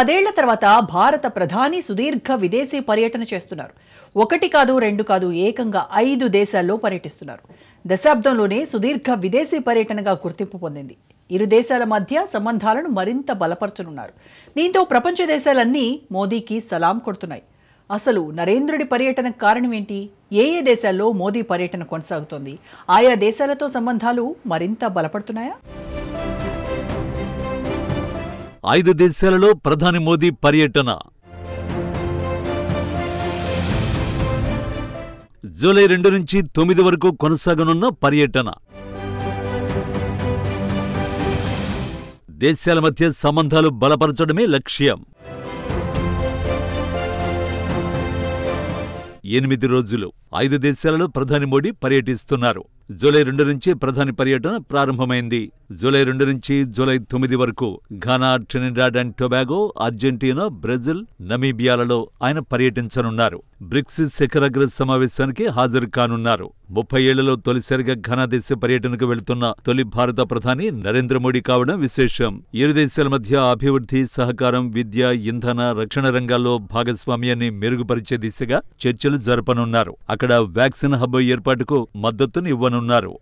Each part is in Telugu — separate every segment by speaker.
Speaker 1: 10 ఏళ్ల తర్వాత భారత ప్రధాని సుదీర్ఘ విదేశీ పర్యటన చేస్తున్నారు. ఒకటి కాదు రెండు కాదు ఏకంగా 5 దేశాల్లో పర్యటిస్తున్నారు. దశాబ్దంలోనే సుదీర్ఘ విదేశీ పర్యటనగా గుర్తింపు పొందింది. ఇరు దేశాల మధ్య సంబంధాలను మరింత బలపరచనున్నారు. దీంతో ప్రపంచ దేశాలన్నీ మోదీకి సలాం కొడుతున్నాయి. అసలు నరేంద్రుడి పర్యటనకు కారణం ఏంటి? ఏ దేశాల్లో మోదీ పర్యటన కొనసాగుతోంది? ఆయా దేశాలతో సంబంధాలు మరింత బలపడుతున్నాయా?
Speaker 2: 5 దేశాలలో ప్రధాని మోదీ పర్యటన. జూలై 2 నుంచి 9 వరకు కొనసాగనున్న పర్యటన. దేశాల మధ్య సంబంధాలు బలపరచడమే లక్ష్యం. 8 రోజులు 5 దేశాలలో ప్రధాని మోడీ పర్యటిస్తున్నారు. జూలై 2 నుంచి ప్రధాని పర్యటన ప్రారంభమైంది. జూలై 2 నుంచి జూలై 9 వరకు Ghana, Trinidad and Tobago, Argentina, Brazil, నమీబియాలలో ఆయన పర్యటించనున్నారు. బ్రిక్స్ శిఖరాగ్ర సమావేశానికి హాజరు కానున్నారు. 30 ఏళ్లలో తొలిసారిగా ఘనా దేశ పర్యటనకు వెళుతున్న తొలి భారత ప్రధాని నరేంద్ర మోడీ కావడం విశేషం. ఇరు దేశాల మధ్య అభివృద్ధి, సహకారం, విద్య, ఇంధన, రక్షణ రంగాల్లో భాగస్వామ్యాన్ని మెరుగుపరిచే దిశగా చర్చలు జరపనున్నారు. అక్కడ వ్యాక్సిన్ హబ్ ఏర్పాటుకు మద్దతునివ్వనున్నారు.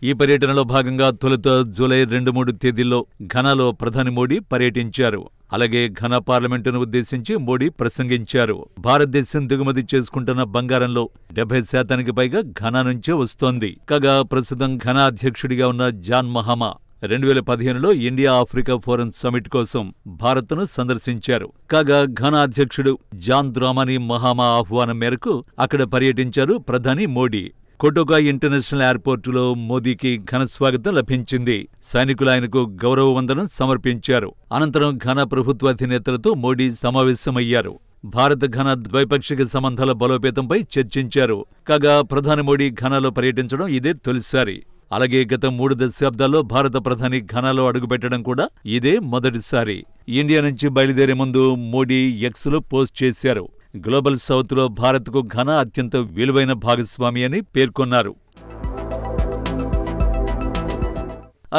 Speaker 2: ఈ పర్యటనలో భాగంగా తొలుత జూలై 2-3 తేదీల్లో ఘనాలో ప్రధాని మోడీ పర్యటించారు. అలాగే ఘనా పార్లమెంటును ఉద్దేశించి మోడీ ప్రసంగించారు. భారతదేశం దిగుమతి చేసుకుంటున్న బంగారంలో 70% పైగా ఘనా నుంచే వస్తోంది. కాగా ప్రస్తుతం ఘనా అధ్యక్షుడిగా ఉన్న జాన్ మహామా 2015లో ఇండియా ఆఫ్రికా ఫోరం సమిట్ కోసం భారత్ను సందర్శించారు. కాగా ఘనా అధ్యక్షుడు జాన్ ద్రామాని మహామా ఆహ్వానం మేరకు అక్కడ పర్యటించారు ప్రధాని మోడీ. కోటోకా ఇంటర్నేషనల్ ఎయిర్పోర్టులో మోదీకి ఘన స్వాగతం లభించింది. సైనికులు ఆయనకు గౌరవ వందనం సమర్పించారు. అనంతరం ఘనా ప్రభుత్వాధినేతలతో మోడీ సమావేశమయ్యారు. భారత్ ఘనా ద్వైపాక్షిక సంబంధాల బలోపేతంపై చర్చించారు. కాగా ప్రధాని మోడీ ఘనాలో పర్యటించడం ఇదే తొలిసారి. అలాగే గత 3 దశాబ్దాల్లో భారత ప్రధాని ఘనాలో అడుగుపెట్టడం కూడా ఇదే మొదటిసారి. ఇండియా నుంచి బయలుదేరే ముందు మోడీ ఎక్స్లో పోస్ట్ చేశారు. గ్లోబల్ సౌత్లో భారత్కు ఘనా అత్యంత విలువైన భాగస్వామి అని పేర్కొన్నారు.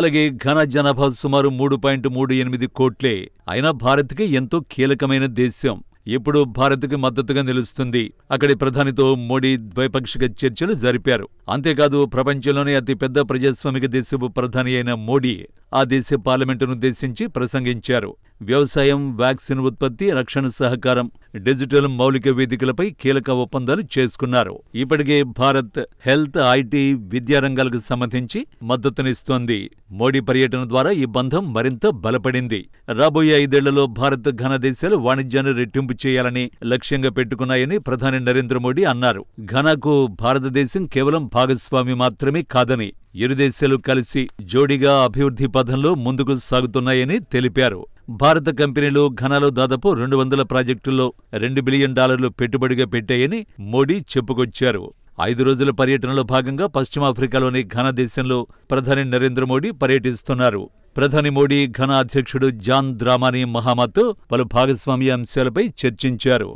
Speaker 2: అలాగే ఘనా జనాభా సుమారు 3.38 కోట్లే. అయినా భారత్కి ఎంతో కీలకమైన దేశం. ఇప్పుడు భారత్కు మద్దతుగా నిలుస్తుంది. అక్కడి ప్రధానితో మోడీ ద్వైపాక్షిక చర్చలు జరిపారు. అంతేకాదు ప్రపంచంలోనే అతిపెద్ద ప్రజాస్వామిక దేశపు ప్రధాని అయిన మోడీ ఆ దేశ పార్లమెంటునుద్దేశించి ప్రసంగించారు. వ్యవసాయం, వ్యాక్సిన్ ఉత్పత్తి, రక్షణ సహకారం, డిజిటల్ మౌలిక వేదికలపై కీలక ఒప్పందాలు చేసుకున్నారు. ఇప్పటికే భారత్ హెల్త్, ఐటీ, విద్యా రంగాలకు సంబంధించి మద్దతునిస్తోంది. మోడీ పర్యటన ద్వారా ఈ బంధం మరింత బలపడింది. రాబోయే 5 ఏళ్లలో భారత్ ఘనా దేశాలు వాణిజ్యాన్ని రెట్టింపు చేయాలని లక్ష్యంగా పెట్టుకున్నాయని ప్రధాని నరేంద్ర మోడీ అన్నారు. ఘనాకు భారతదేశం కేవలం భాగస్వామి మాత్రమే కాదని, ఇరు దేశాలు కలిసి జోడీగా అభివృద్ధి పథంలో ముందుకు సాగుతున్నాయని తెలిపారు. భారత కంపెనీలు ఘనాలో దాదాపు 200 ప్రాజెక్టుల్లో $2 బిలియన్ పెట్టుబడిగా పెట్టాయని మోడీ చెప్పుకొచ్చారు. 5 రోజుల పర్యటనలో భాగంగా పశ్చిమాఫ్రికాలోని ఘనా దేశంలో ప్రధాని నరేంద్ర మోడీ పర్యటిస్తున్నారు. ప్రధాని మోడీ ఘనా అధ్యక్షుడు జాన్ ద్రామాని మహామాతో పలు భాగస్వామ్య అంశాలపై చర్చించారు.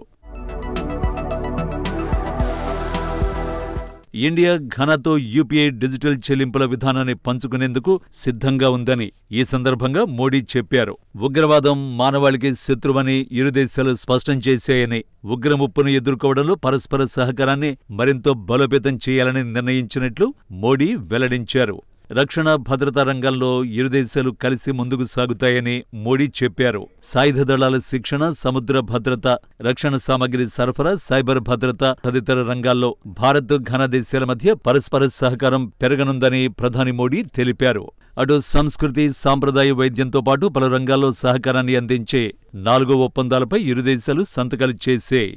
Speaker 2: ఇండియా ఘనాతో యూపీఐ డిజిటల్ చెల్లింపుల విధానాన్ని పంచుకునేందుకు సిద్ధంగా ఉందని ఈ సందర్భంగా మోడీ చెప్పారు. ఉగ్రవాదం మానవాళికి శత్రువని ఇరు దేశాలు స్పష్టం చేశాయని, ఉగ్ర ముప్పును ఎదుర్కోవడంలో పరస్పర సహకారాన్ని మరింత బలోపేతం చేయాలని నిర్ణయించినట్లు మోడీ వెల్లడించారు. రక్షణ, భద్రతా రంగంలో ఇరు దేశాలు కలిసి ముందుకు సాగుతాయని మోడీ చెప్పారు. సాయుధ దళాల శిక్షణ, సముద్ర భద్రత, రక్షణ సామగ్రి సరఫరా, సైబర్ భద్రత తదితర రంగాల్లో భారత్, ఘనా దేశాల మధ్య పరస్పర సహకారం పెరగనుందని ప్రధాని మోడీ తెలిపారు. అటు సంస్కృతి, సాంప్రదాయ వైద్యంతో పాటు పలు రంగాల్లో సహకారాన్ని అందించే 4 ఒప్పందాలపై ఇరు దేశాలు సంతకాలు చేశాయి.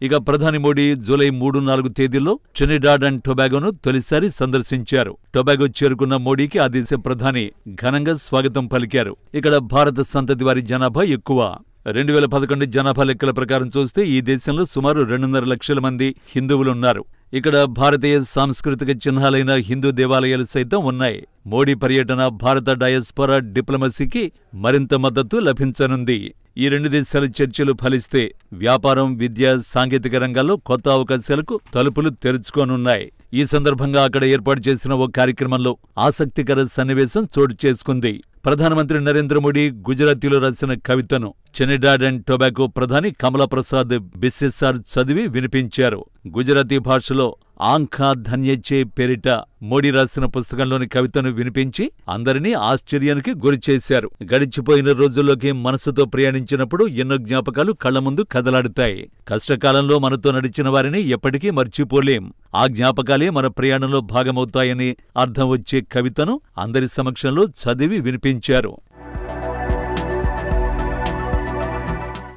Speaker 2: ఇక ప్రధాని మోడీ జూలై 3-4 తేదీల్లో ట్రినిడాడ్ అండ్ టొబాగోను తొలిసారి సందర్శించారు. టొబాగో చేరుకున్న మోడీకి ఆ దేశ ప్రధాని ఘనంగా స్వాగతం పలికారు. ఇక్కడ భారత సంతతి వారి జనాభా ఎక్కువ. 2011 జనాభా లెక్కల ప్రకారం చూస్తే ఈ దేశంలో సుమారు 2.5 లక్షల మంది హిందువులున్నారు. ఇక్కడ భారతీయ సాంస్కృతిక చిహ్నాలైన హిందూ దేవాలయాలు సైతం ఉన్నాయి. మోడీ పర్యటన భారత డయాస్పోరా డిప్లొమసీకి మరింత మద్దతు లభించనుంది. ఈ 2 దేశాల చర్చలు ఫలిస్తే వ్యాపారం, విద్య, సాంకేతిక రంగాల్లో కొత్త అవకాశాలకు తలుపులు తెరుచుకోనున్నాయి. ఈ సందర్భంగా అక్కడ ఏర్పాటు చేసిన ఓ కార్యక్రమంలో ఆసక్తికర సన్నివేశం చోటు చేసుకుంది. ప్రధానమంత్రి నరేంద్ర మోడీ గుజరాతీలో రాసిన కవితను ట్రినిడాడ్ అండ్ టొబాగో ప్రధాని కమలా ప్రసాద్ బిస్సెసార్ చదివి వినిపించారు. గుజరాతీ భాషలో ఆంఖా ధన్యచే పేరిట మోడీ రాసిన పుస్తకంలోని కవితను వినిపించి అందరినీ ఆశ్చర్యానికి గురిచేశారు. గడిచిపోయిన రోజుల్లోకి మనసుతో ప్రయాణించినప్పుడు ఎన్నో జ్ఞాపకాలు కళ్ల ముందు కదలాడుతాయి. కష్టకాలంలో మనతో నడిచిన వారిని ఎప్పటికీ మర్చిపోలేం. ఆ జ్ఞాపకాలే మన ప్రయాణంలో భాగమవుతాయని అర్థం వచ్చే కవితను అందరి సమక్షంలో చదివి వినిపించారు.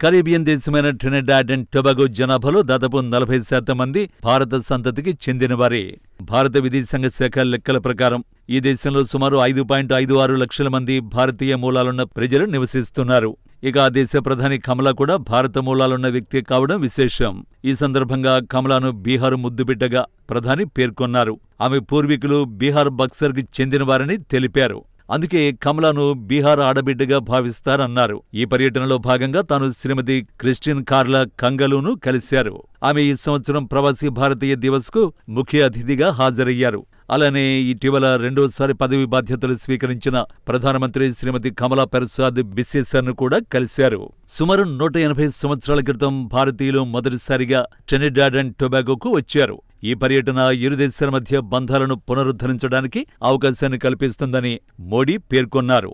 Speaker 2: కరీబియన్ దేశమైన ట్రినిడాడ్ అండ్ టొబాగో జనాభాలో దాదాపు 40% మంది భారత సంతతికి చెందినవారే. భారత విదేశాంగ శాఖ లెక్కల ప్రకారం ఈ దేశంలో సుమారు 5.56 లక్షల మంది భారతీయ మూలాలున్న ప్రజలు నివసిస్తున్నారు. ఇక ఆ దేశ ప్రధాని కమలా కూడా భారత మూలాలున్న వ్యక్తి కావడం విశేషం. ఈ సందర్భంగా కమలాను బీహార్ ముద్దుబిడ్డగా ప్రధాని పేర్కొన్నారు. ఆమె పూర్వీకులు బీహార్ బక్సర్కి చెందినవారని తెలిపారు. అందుకే కమలాను బీహార్ ఆడబిడ్డగా భావిస్తారన్నారు. ఈ పర్యటనలో భాగంగా తాను శ్రీమతి క్రిస్టిన్ కార్లా కంగలును కలిశారు. ఆమె ఈ సంవత్సరం ప్రవాసీ భారతీయ దివస్ కు ముఖ్య అతిథిగా హాజరయ్యారు. అలానే ఇటీవల రెండోసారి పదవి బాధ్యతలు స్వీకరించిన ప్రధానమంత్రి శ్రీమతి కమలా ప్రసాద్ బిస్సెసార్ను కూడా కలిశారు. సుమారు 180 సంవత్సరాల క్రితం భారతీయులు మొదటిసారిగా ట్రినిడాడ్ అండ్ టొబాగోకు వచ్చారు. ఈ పర్యటన ఇరు దేశాల మధ్య బంధాలను పునరుద్ధరించడానికి అవకాశాన్ని కల్పిస్తుందని మోడీ పేర్కొన్నారు.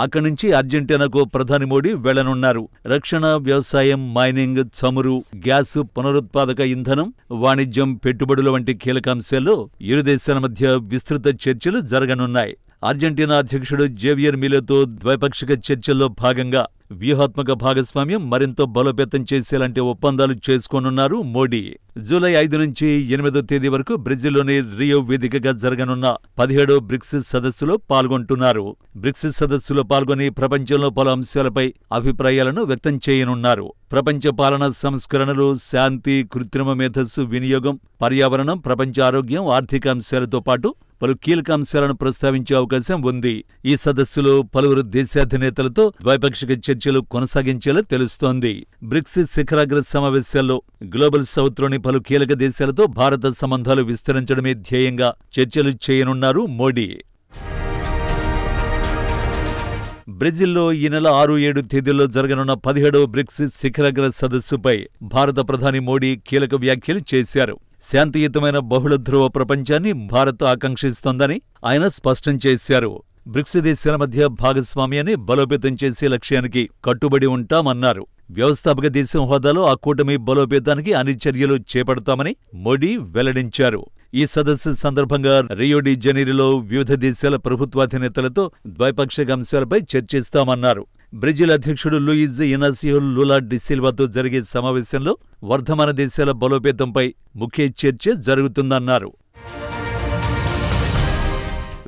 Speaker 2: అక్కడి నుంచి అర్జెంటీనాకు ప్రధాని మోడీ వెళ్లనున్నారు. రక్షణ, వ్యవసాయం, మైనింగ్, చమురు, గ్యాస్, పునరుత్పాదక ఇంధనం, వాణిజ్యం, పెట్టుబడుల వంటి కీలక అంశాల్లో ఇరు దేశాల మధ్య విస్తృత చర్చలు జరగనున్నాయి. అర్జెంటీనా అధ్యక్షుడు జేవియర్ మిలేతో ద్వైపాక్షిక చర్చల్లో భాగంగా వ్యూహాత్మక భాగస్వామ్యం మరింత బలోపేతం చేసేలాంటి ఒప్పందాలు చేసుకోనున్నారు మోడీ. జూలై 5 నుంచి 8వ తేదీ వరకు బ్రెజిల్లోని రియో వేదికగా జరగనున్న 17వ బ్రిక్స్ సదస్సులో పాల్గొంటున్నారు. బ్రిక్స్ సదస్సులో పాల్గొని ప్రపంచంలో పలు అంశాలపై అభిప్రాయాలను వ్యక్తం చేయనున్నారు. ప్రపంచ పాలనా సంస్కరణలు, శాంతి, కృత్రిమ మేధస్సు వినియోగం, పర్యావరణం, ప్రపంచ ఆరోగ్యం, ఆర్థిక అంశాలతో పాటు పలు కీలక అంశాలను ప్రస్తావించే అవకాశం ఉంది. ఈ సదస్సులో పలువురు దేశాధినేతలతో ద్వైపాక్షిక చర్చలు కొనసాగించేలా తెలుస్తోంది. బ్రిక్స్ శిఖరాగ్ర సమావేశాల్లో గ్లోబల్ సౌత్లోని పలు కీలక దేశాలతో భారత సంబంధాలు విస్తరించడమే ధ్యేయంగా చర్చలు చేయనున్నారు మోడీ. బ్రెజిల్లో ఈ నెల 6-7 తేదీల్లో జరగనున్న 17వ బ్రిక్స్ శిఖరాగ్ర సదస్సుపై భారత ప్రధాని మోడీ కీలక వ్యాఖ్యలు చేశారు. శాంతియుతమైన బహుళ ధ్రువ ప్రపంచాన్ని భారత్ ఆకాంక్షిస్తోందని ఆయన స్పష్టం చేశారు. బ్రిక్స్ దేశాల మధ్య భాగస్వామ్యాన్ని బలోపేతం చేసే లక్ష్యానికి కట్టుబడి ఉంటామన్నారు. వ్యవస్థాపక దేశం హోదాలో ఆ కూటమి బలోపేతానికి అన్ని చర్యలు చేపడతామని మోడీ వెల్లడించారు. ఈ సదస్సు సందర్భంగా రియో డి జనీరోలో వివిధ దేశాల ప్రభుత్వాధినేతలతో ద్వైపాక్షిక అంశాలపై చర్చిస్తామన్నారు. బ్రెజిల్ అధ్యక్షుడు లూయిజ్ ఇనాసియో లూలా డి సిల్వాతో జరిగే సమావేశంలో వర్ధమాన దేశాల బలోపేతంపై ముఖ్య చర్చ జరుగుతుందన్నారు.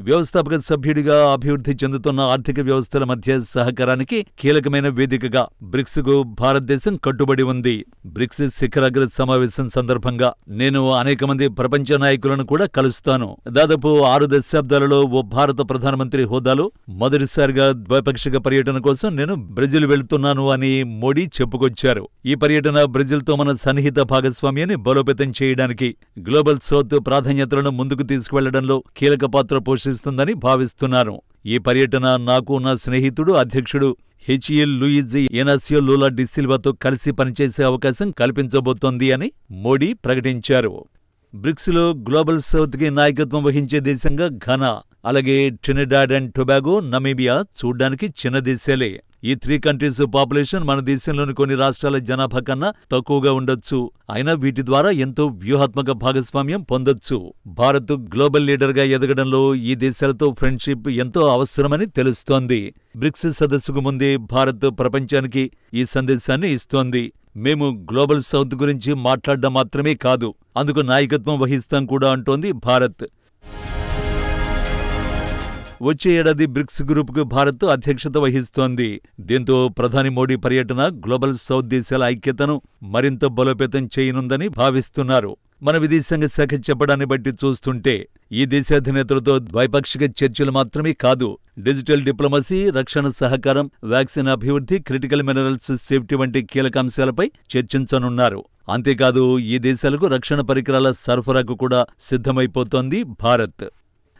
Speaker 2: వ్యవస్థాపక సభ్యుడిగా అభివృద్ధి చెందుతున్న ఆర్థిక వ్యవస్థల మధ్య సహకారానికి కీలకమైన వేదికగా బ్రిక్స్ కు భారతదేశం కట్టుబడి ఉంది. బ్రిక్స్ శిఖరాగ్ర సమావేశం సందర్భంగా నేను అనేక మంది ప్రపంచ నాయకులను కూడా కలుస్తాను. దాదాపు 6 దశాబ్దాలలో ఓ భారత ప్రధానమంత్రి హోదాలో మొదటిసారిగా ద్వైపాక్షిక పర్యటన కోసం నేను బ్రెజిల్ వెళ్తున్నాను అని మోడీ చెప్పుకొచ్చారు. ఈ పర్యటన బ్రెజిల్తో మన సన్నిహిత భాగస్వామ్యాన్ని బలోపేతం చేయడానికి, గ్లోబల్ సౌత్ ప్రాధాన్యతలను ముందుకు తీసుకువెళ్లడంలో కీలక పాత్ర పోషిస్తుందని భావిస్తున్నాను. ఈ పర్యటన నాకు నా స్నేహితుడు అధ్యక్షుడు హెచ్ఎల్ లూయిజ్ ఇనాసియో లూలా డి సిల్వాతో కలిసి పనిచేసే అవకాశం కల్పించబోతోంది అని మోడీ ప్రకటించారు. బ్రిక్స్లో గ్లోబల్ సౌత్కి నాయకత్వం వహించే దేశంగా ఘనా, అలాగే ట్రినిడాడ్ అండ్ టొబాగో, నమీబియా చూడ్డానికి చిన్న దేశాలే. ఈ 3 కంట్రీస్ పాపులేషన్ మన దేశంలోని కొన్ని రాష్ట్రాల జనాభా కన్నా తక్కువగా ఉండొచ్చు. అయినా వీటి ద్వారా ఎంతో వ్యూహాత్మక భాగస్వామ్యం పొందొచ్చు. భారత్ గ్లోబల్ లీడర్గా ఎదగడంలో ఈ దేశాలతో ఫ్రెండ్షిప్ ఎంతో అవసరమని తెలుస్తోంది. బ్రిక్స్ సదస్సుకు ముందే భారత్ ప్రపంచానికి ఈ సందేశాన్ని ఇస్తోంది. మేము గ్లోబల్ సౌత్ గురించి మాట్లాడడం మాత్రమే కాదు, అందుకు నాయకత్వం వహిస్తాం కూడా అంటోంది భారత్. వచ్చే ఏడాది బ్రిక్స్ గ్రూప్కు భారత్ అధ్యక్షత వహిస్తోంది. దీంతో ప్రధాని మోడీ పర్యటన గ్లోబల్ సౌత్ దేశాల ఐక్యతను మరింత బలోపేతం చేయనుందని భావిస్తున్నారు. మన విదేశాంగ శాఖ చెప్పడాన్ని బట్టి చూస్తుంటే ఈ దేశాధినేతలతో ద్వైపాక్షిక చర్చలు మాత్రమే కాదు, డిజిటల్ డిప్లొమసీ, రక్షణ సహకారం, వ్యాక్సిన్ అభివృద్ధి, క్రిటికల్ మినరల్స్ సేఫ్టీ వంటి కీలక అంశాలపై చర్చించనున్నారు. అంతేకాదు ఈ దేశాలకు రక్షణ పరికరాల సరఫరాకు కూడా సిద్ధమైపోతోంది భారత్.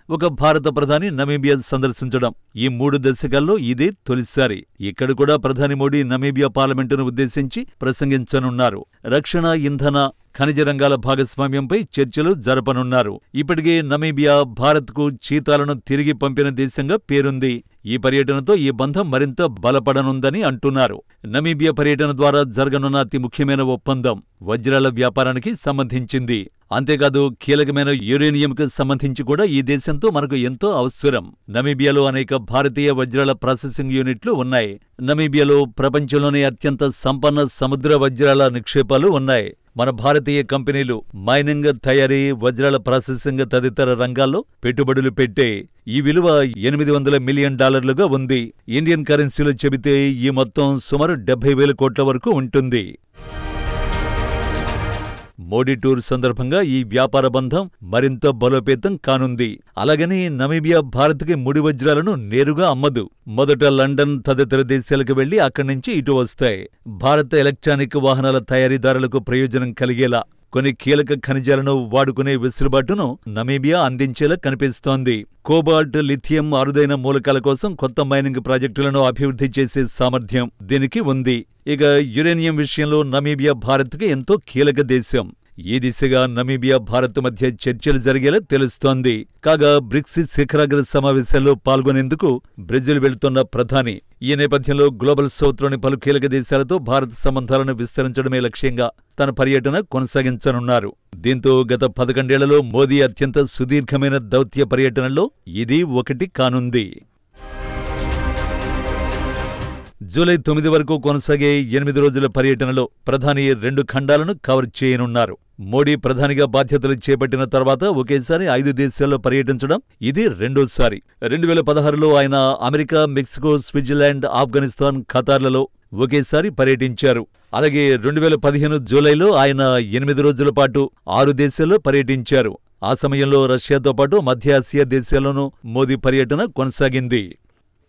Speaker 2: ఒక భారత ప్రధాని నమీబియా సందర్శించడం ఈ 3 దశకాల్లో ఇదే తొలిసారి. ఇక్కడ కూడా ప్రధాని మోడీ నమీబియా పార్లమెంటును ఉద్దేశించి ప్రసంగించనున్నారు. రక్షణ, ఇంధన, ఖనిజ రంగాల భాగస్వామ్యంపై చర్చలు జరపనున్నారు. ఇప్పటికే నమీబియా భారత్కు చీతాలను తిరిగి పంపిన దేశంగా పేరుంది. ఈ పర్యటనతో ఈ బంధం మరింత బలపడనుందని అంటున్నారు. నమీబియా పర్యటన ద్వారా జరగనున్న అతి ముఖ్యమైన ఒప్పందం వజ్రాల వ్యాపారానికి సంబంధించింది. అంతేకాదు కీలకమైన యురేనియంకు సంబంధించి కూడా ఈ దేశంతో మనకు ఎంతో అవసరం. నమీబియాలో అనేక భారతీయ వజ్రాల ప్రాసెసింగ్ యూనిట్లు ఉన్నాయి. నమీబియాలో ప్రపంచంలోనే అత్యంత సంపన్న సముద్ర వజ్రాల నిక్షేపాలు ఉన్నాయి. మన భారతీయ కంపెనీలు మైనింగ్, తయారీ, వజ్రాల ప్రాసెసింగ్ తదితర రంగాల్లో పెట్టుబడులు పెట్టే ఈ విలువ $800 మిలియన్ ఉంది. ఇండియన్ కరెన్సీలో చెబితే ఈ మొత్తం సుమారు 70,000 కోట్ల వరకు ఉంటుంది. మోడీ టూర్ సందర్భంగా ఈ వ్యాపార బంధం మరింత బలోపేతం కానుంది. అలాగని నమీబియా భారత్కి ముడి వజ్రాలను నేరుగా అమ్మదు. మొదట లండన్ తదితర దేశాలకు వెళ్లి అక్కడి నుంచి ఇటు వస్తాయి. భారత ఎలక్ట్రానిక్ వాహనాల తయారీదారులకు ప్రయోజనం కలిగేలా కొన్ని కీలక ఖనిజాలను వాడుకునే వెసులుబాటును నమీబియా అందించేలా కనిపిస్తోంది. కోబాల్ట్, లిథియం, అరుదైన మూలకాల కోసం కొత్త మైనింగ్ ప్రాజెక్టులను అభివృద్ధి చేసే సామర్థ్యం దీనికి ఉంది. ఇక యురేనియం విషయంలో నమీబియా భారత్కి ఎంతో కీలక దేశం. ఈ దిశగా నమీబియా భారత్ మధ్య చర్చలు జరిగేలా తెలుస్తోంది. కాగా బ్రిక్స్ శిఖరాగ్ర సమావేశాల్లో పాల్గొనేందుకు బ్రెజిల్ వెళ్తున్న ప్రధాని ఈ నేపథ్యంలో గ్లోబల్ సౌత్లోని పలు కీలక దేశాలతో భారత్ సంబంధాలను విస్తరించడమే లక్ష్యంగా తన పర్యటన కొనసాగించనున్నారు. దీంతో గత 11 ఏళ్లలో మోదీ అత్యంత సుదీర్ఘమైన దౌత్య పర్యటనల్లో ఇది ఒకటి కానుంది. జూలై 9 వరకు కొనసాగే 8 రోజుల పర్యటనలో ప్రధాని 2 ఖండాలను కవర్ చేయనున్నారు. మోడీ ప్రధానిగా బాధ్యతలు చేపట్టిన తర్వాత ఒకేసారి 5 దేశాల్లో పర్యటించడం ఇది రెండోసారి. 2016లో ఆయన అమెరికా, మెక్సికో, స్విట్జర్లాండ్, ఆఫ్ఘనిస్తాన్, ఖతార్లలో ఒకేసారి పర్యటించారు. అలాగే 2015 జూలైలో ఆయన 8 రోజుల పాటు 6 దేశాల్లో పర్యటించారు. ఆ సమయంలో రష్యాతో పాటు మధ్య ఆసియా దేశాల్లోనూ మోదీ పర్యటన కొనసాగింది.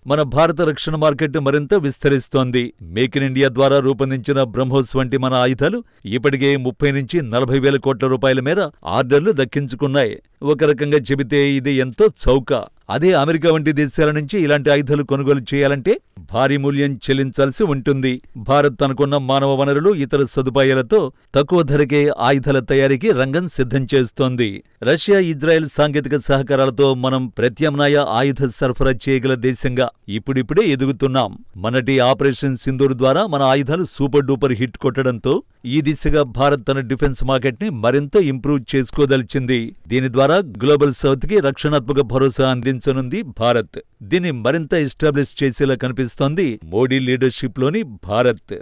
Speaker 2: మన భారత రక్షణ మార్కెట్ మరింత విస్తరిస్తోంది. మేక్ ఇన్ ఇండియా ద్వారా రూపొందించిన బ్రహ్మోస్ వంటి మన ఆయుధాలు ఇప్పటికే 30 నుంచి 40,000 కోట్ల రూపాయల మేర ఆర్డర్లు దక్కించుకున్నాయి. ఒక రకంగా చెబితే ఇది ఎంతో చౌక. అదే అమెరికా వంటి దేశాల నుంచి ఇలాంటి ఆయుధాలు కొనుగోలు చేయాలంటే భారీ మూల్యం చెల్లించాల్సి ఉంటుంది. భారత్ తనకున్న మానవ వనరులు, ఇతర సదుపాయాలతో తక్కువ ధరకే ఆయుధాల తయారీకి రంగం సిద్ధం చేస్తోంది. రష్యా, ఇజ్రాయెల్ సాంకేతిక సహకారాలతో మనం ప్రత్యామ్నాయ ఆయుధ సరఫరా చేయగల దేశంగా ఇప్పుడిప్పుడే ఎదుగుతున్నాం. మనటి ఆపరేషన్ సింధూర్ ద్వారా మన ఆయుధాలు సూపర్ డూపర్ హిట్ కొట్టడంతో ఈ దిశగా భారత్ తన డిఫెన్స్ మార్కెట్ ని మరింత ఇంప్రూవ్ చేసుకోదలిచింది. దీని ద్వారా గ్లోబల్ సౌత్ కి రక్షణాత్మక భరోసా అందించనుంది భారత్. దీన్ని మరింత ఎస్టాబ్లిష్ చేసేలా కనిపిస్తోంది మోడీ లీడర్షిప్ లోని భారత్.